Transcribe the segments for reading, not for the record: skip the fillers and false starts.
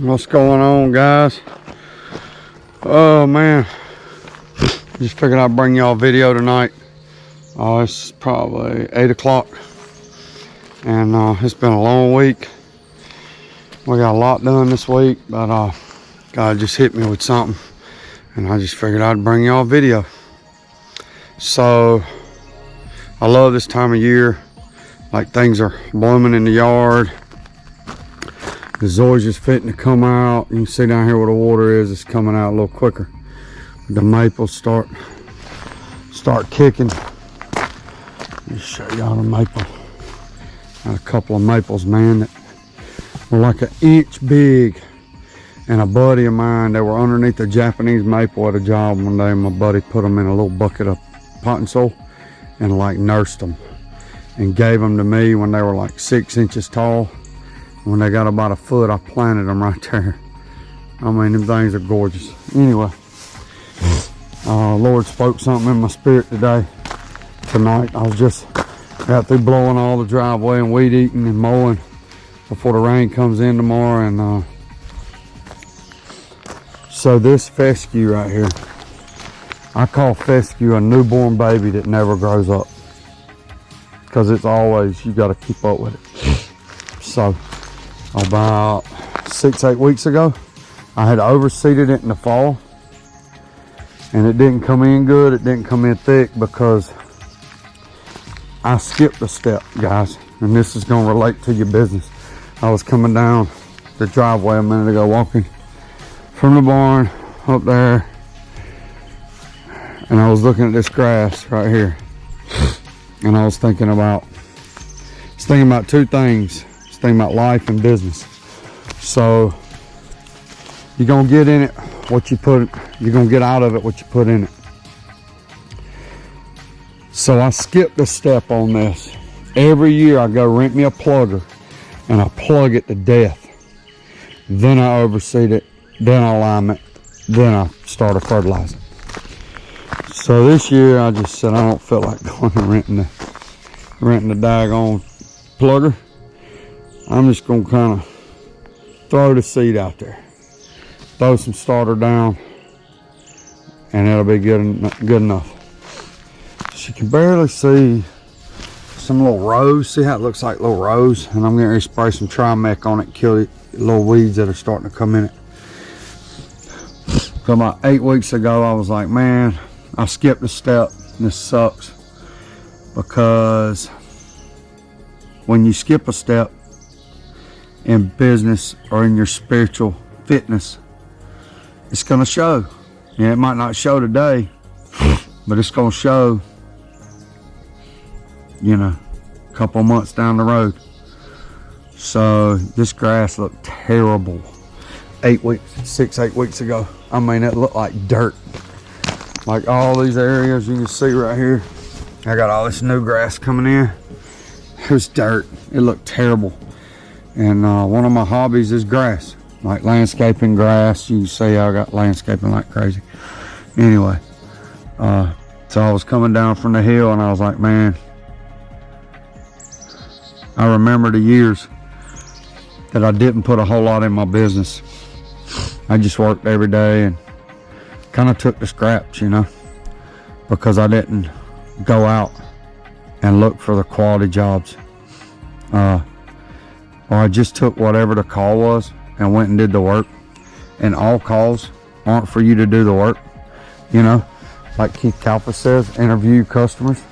What's going on, guys? Oh man, just figured I'd bring y'all a video tonight. It's probably 8 o'clock and it's been a long week. We got a lot done this week, but God just hit me with something and I just figured I'd bring y'all a video. So I love this time of year, like things are blooming in the yard. The zoysia's fitting to come out. You can see down here where the water is, it's coming out a little quicker. The maples start kicking. Let me show y'all the maple. Got a couple of maples, man, that were like an inch big. And a buddy of mine, they were underneath a Japanese maple at a job one day. My buddy put them in a little bucket of potting soil and like nursed them and gave them to me when they were like 6 inches tall. When they got about a foot, I planted them right there. I mean, them things are gorgeous. Anyway, Lord spoke something in my spirit tonight. I was just got through blowing all the driveway and weed eating and mowing before the rain comes in tomorrow. And so this fescue right here, I call fescue a newborn baby that never grows up, because it's always, you got to keep up with it. So about 6-8 weeks ago, I had overseeded it in the fall, and it didn't come in good. It didn't come in thick because I skipped a step, guys, and this is going to relate to your business. I was coming down the driveway a minute ago, walking from the barn up there, and I was looking at this grass right here, and I was thinking about two things. Thinking about life and business. So you're gonna get in it what you put, you're gonna get out of it what you put in it. So I skipped a step on this. Every year I go rent me a plugger and I plug it to death. Then I overseed it, then I lime it, then I start a fertilizer. So this year I just said I don't feel like going and renting the daggone plugger. I'm just gonna kind of throw the seed out there, throw some starter down, and it'll be good enough. So you can barely see some little rows. See how it looks like little rows? And I'm gonna spray some Trimec on it and kill the little weeds that are starting to come in it. So about 8 weeks ago, I was like, man, I skipped a step, and this sucks, because when you skip a step in business or in your spiritual fitness, it's gonna show. Yeah, it might not show today, but it's gonna show, you know, a couple months down the road. So this grass looked terrible 8 weeks ago. I mean, it looked like dirt. Like all these areas you can see right here, I got all this new grass coming in. It was dirt. It looked terrible. And one of my hobbies is grass, like landscaping grass. You can see I got landscaping like crazy. Anyway, so I was coming down from the hill and I was like, man, I remember the years that I didn't put a whole lot in my business. I just worked every day and kind of took the scraps, you know, because I didn't go out and look for the quality jobs. Or I just took whatever the call was and went and did the work. And all calls aren't for you to do the work. You know, like Keith Kalpa says, interview customers.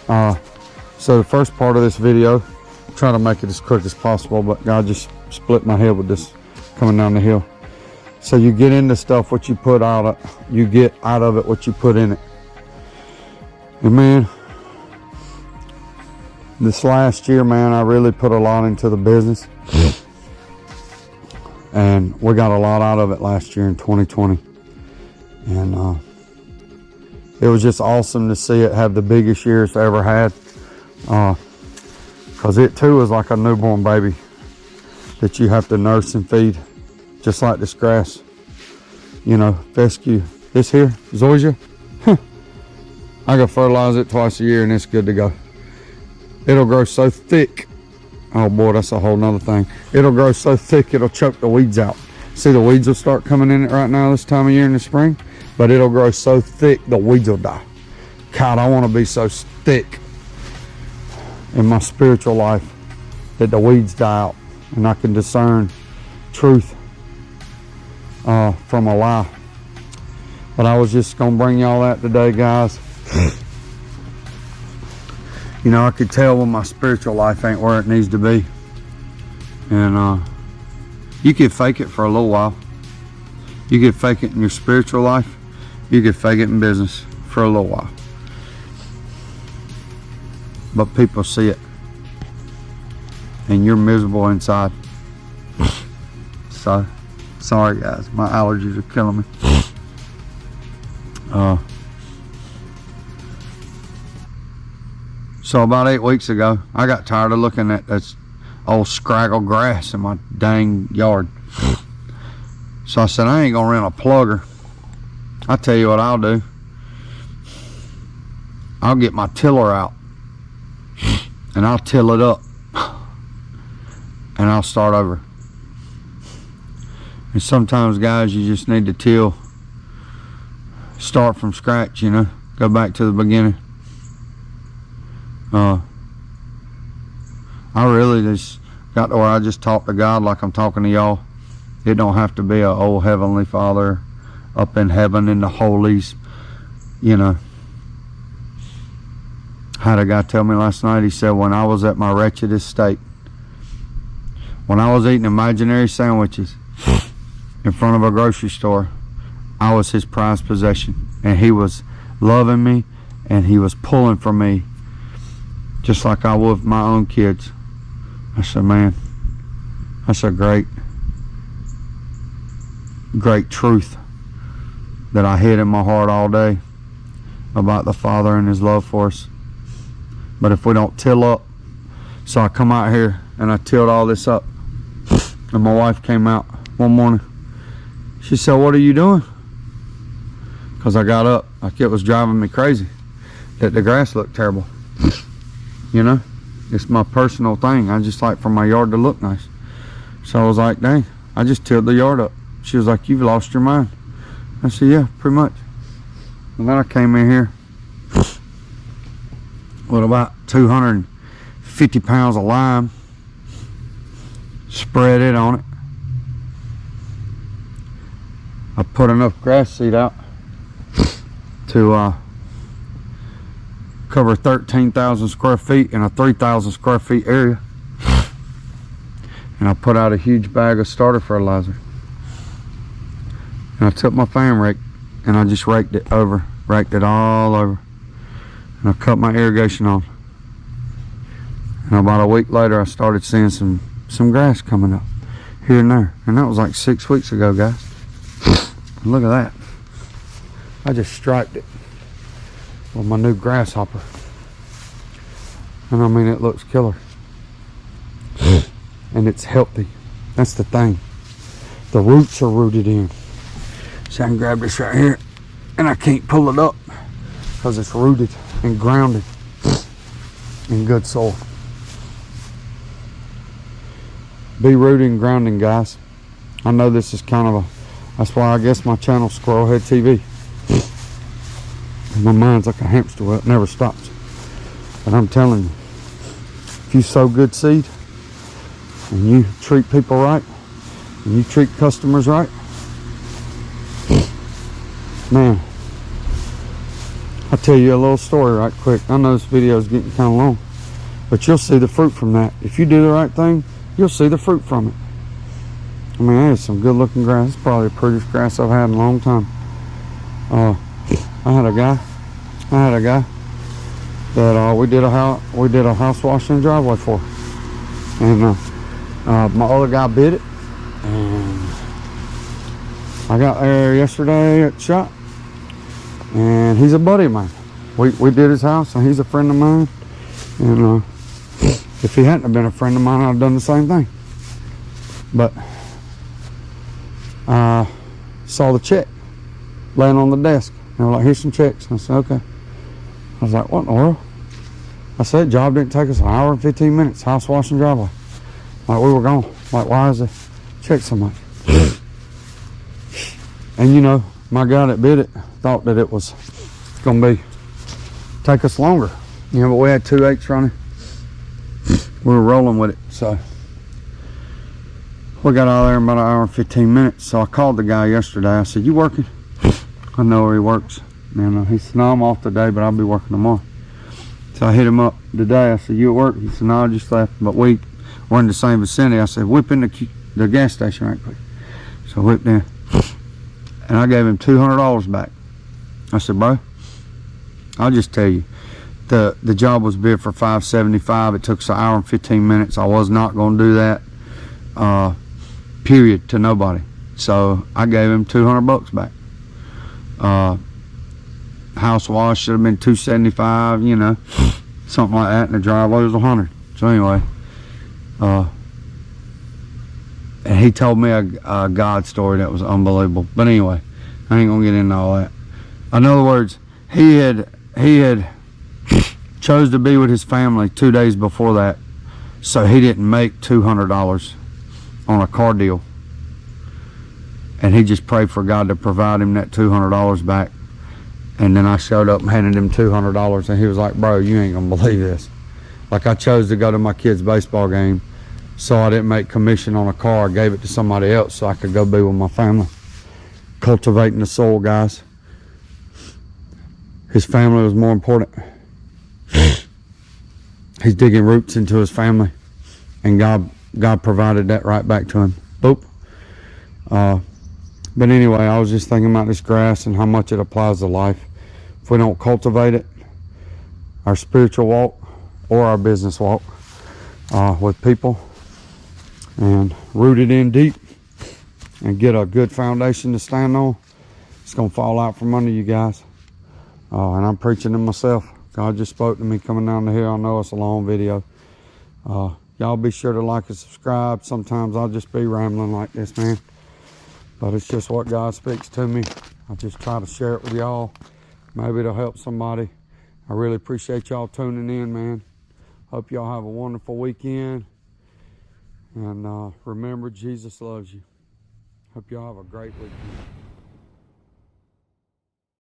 So the first part of this video, I'm trying to make it as quick as possible, but God just split my head with this coming down the hill. So you get into stuff what you put out, you get out of it what you put in it. And man, this last year, man, I really put a lot into the business, and we got a lot out of it last year in 2020. And it was just awesome to see it have the biggest year it's ever had, because it too is like a newborn baby that you have to nurse and feed, just like this grass, you know, fescue. This here, zoysia, I gotta fertilize it twice a year and it's good to go. It'll grow so thick. Oh boy, that's a whole nother thing. It'll grow so thick, it'll choke the weeds out. See, the weeds will start coming in it right now this time of year in the spring, but it'll grow so thick the weeds will die. God, I want to be so thick in my spiritual life that the weeds die out and I can discern truth from a lie. But I was just gonna bring y'all that today, guys. You know, I could tell when my spiritual life ain't where it needs to be. And you can fake it for a little while. You can fake it in your spiritual life. You can fake it in business for a little while. But people see it. And you're miserable inside. So, sorry guys, my allergies are killing me. So about 8 weeks ago, I got tired of looking at this old scraggle grass in my dang yard. So I said, I ain't gonna rent a plugger. I'll tell you what I'll do. I'll get my tiller out and I'll till it up and I'll start over. And sometimes, guys, you just need to till, start from scratch, you know, go back to the beginning. I really just got to where I just talk to God like I'm talking to y'all. It don't have to be a old Heavenly Father up in heaven in the holies, you know. I had a guy tell me last night, he said, when I was at my wretchedest state, when I was eating imaginary sandwiches in front of a grocery store, I was his prized possession, and he was loving me and he was pulling for me just like I would with my own kids. I said, man, that's a great truth that I hid in my heart all day about the Father and his love for us. But if we don't till up, so I come out here and I tilled all this up, and my wife came out one morning. She said, what are you doing? Because I got up like it was driving me crazy that the grass looked terrible. You know, it's my personal thing. I just like for my yard to look nice. So I was like, dang, I just tilled the yard up. She was like, you've lost your mind. I said, yeah, pretty much. And then I came in here with about 250 pounds of lime, spread it on it. I put enough grass seed out to cover 13,000 square feet in a 3,000 square feet area. And I put out a huge bag of starter fertilizer. And I took my fan rake and I just raked it all over. And I cut my irrigation on. And about a week later I started seeing some grass coming up here and there. And that was like 6 weeks ago, guys. And look at that. I just striped it with my new grasshopper. And I mean, it looks killer. And it's healthy. That's the thing. The roots are rooted in. So I can grab this right here and I can't pull it up because it's rooted and grounded in good soil. Be rooted and grounding, guys. I know this is kind of that's why I guess my channel's Squirrelhead TV. My mind's like a hamster wheel, it never stops. But I'm telling you, if you sow good seed and you treat people right and you treat customers right, man, I'll tell you a little story right quick. I know this video is getting kind of long, but you'll see the fruit from that. If you do the right thing, you'll see the fruit from it. I mean, that is some good looking grass. It's probably the prettiest grass I've had in a long time. I had a guy that we did a house wash and driveway for, and my other guy bid it, and I got there yesterday at the shop, and he's a buddy of mine. We did his house, and he's a friend of mine, and if he hadn't have been a friend of mine, I'd have done the same thing. But I saw the check laying on the desk. They were like, here's some checks. And I said, okay. I was like, what in the world? I said, job didn't take us an hour and 15 minutes, house wash and driveway. Like, we were gone. Like, why is the check so much? And you know, my guy that bid it thought that it was gonna take us longer. You know, but we had 2/8 running. We were rolling with it, so we got out of there in about 1 hour and 15 minutes. So I called the guy yesterday. I said, "You working?" I know where he works. And he said, "No, I'm off today, but I'll be working tomorrow." So I hit him up today. I said, "You at work?" He said, "No, I just left, but we're in the same vicinity." I said, "Whip in the gas station right quick." So I whipped in, and I gave him $200 back. I said, "Bro, I'll just tell you, the job was bid for $575. It took us 1 hour and 15 minutes. I was not going to do that, period, to nobody." So I gave him $200 back. House wash should have been $275, you know, something like that, and the driveway was $100. So anyway, and he told me a God story that was unbelievable. But anyway, I ain't gonna get into all that. In other words, he had chose to be with his family 2 days before that, so he didn't make $200 on a car deal, and he just prayed for God to provide him that $200 back. And then I showed up and handed him $200, and he was like, "Bro, you ain't gonna believe this. Like, I chose to go to my kid's baseball game, so I didn't make commission on a car. I gave it to somebody else so I could go be with my family." Cultivating the soul, guys. His family was more important. He's digging roots into his family, and God provided that right back to him. Boop. But anyway, I was just thinking about this grass and how much it applies to life. If we don't cultivate it, our spiritual walk or our business walk with people, and root it in deep and get a good foundation to stand on, it's going to fall out from under you guys. And I'm preaching to myself. God just spoke to me coming down the hill. I know it's a long video. Y'all be sure to like and subscribe. Sometimes I'll just be rambling like this, man. But it's just what God speaks to me. I just try to share it with y'all. Maybe it'll help somebody. I really appreciate y'all tuning in, man. Hope y'all have a wonderful weekend. And remember, Jesus loves you. Hope y'all have a great weekend.